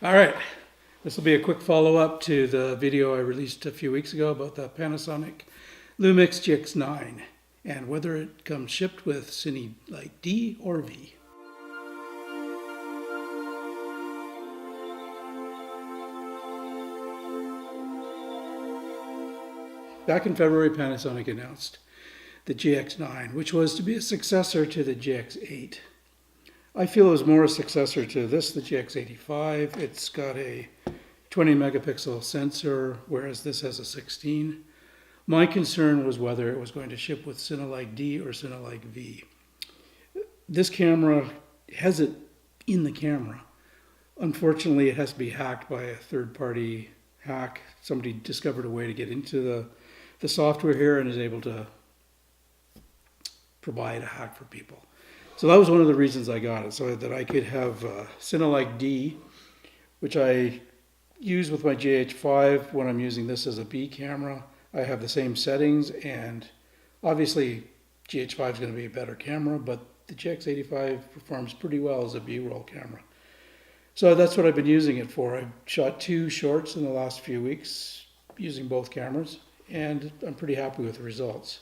All right, this will be a quick follow-up to the video I released a few weeks ago about the Panasonic Lumix GX9 and whether it comes shipped with Cinelike D or V. Back in February, Panasonic announced the GX9, which was to be a successor to the GX8. I feel it was more a successor to this, the GX85. It's got a 20 megapixel sensor, whereas this has a 16. My concern was whether it was going to ship with Cinelike D or Cinelike V. This camera has it in the camera. Unfortunately, it has to be hacked by a third-party hack. Somebody discovered a way to get into the software here and is able to provide a hack for people. So that was one of the reasons I got it, so that I could have Cinelike D, which I use with my GH5 when I'm using this as a B camera. I have the same settings, and obviously GH5 is going to be a better camera, but the GX85 performs pretty well as a B-roll camera. So that's what I've been using it for. I've shot 2 shorts in the last few weeks using both cameras, and I'm pretty happy with the results.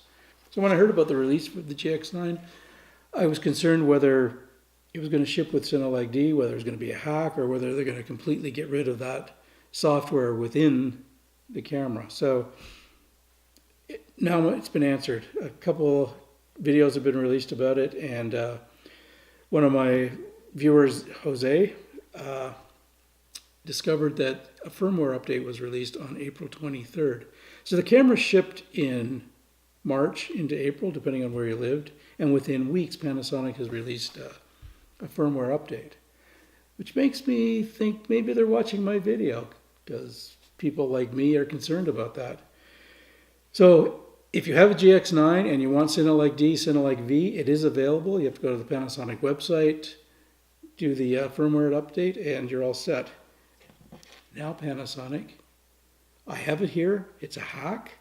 So when I heard about the release of the GX9, I was concerned whether it was going to ship with Cinelike D, whether it was going to be a hack, or whether they're going to completely get rid of that software within the camera. So now it's been answered. A couple videos have been released about it, and one of my viewers, Jose, discovered that a firmware update was released on April 23rd. So the camera shipped in March into April, depending on where you lived, and within weeks Panasonic has released a firmware update, which makes me think maybe they're watching my video, because people like me are concerned about that. So if you have a GX9 and you want Cinelike D, Cinelike V, it is available. You have to go to the Panasonic website, do the firmware update, and you're all set. Now Panasonic, I have it here. It's a hack.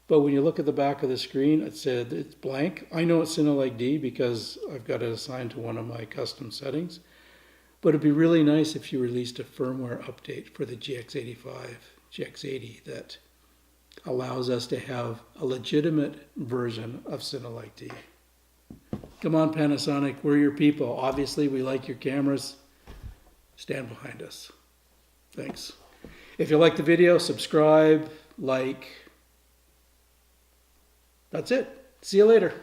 But when you look at the back of the screen, it said it's blank. I know it's Cinelike D because I've got it assigned to one of my custom settings. But it'd be really nice if you released a firmware update for the GX85, GX80 that allows us to have a legitimate version of Cinelike D. Come on, Panasonic, we're your people. Obviously, we like your cameras. Stand behind us. Thanks. If you like the video, subscribe, like. That's it. See you later.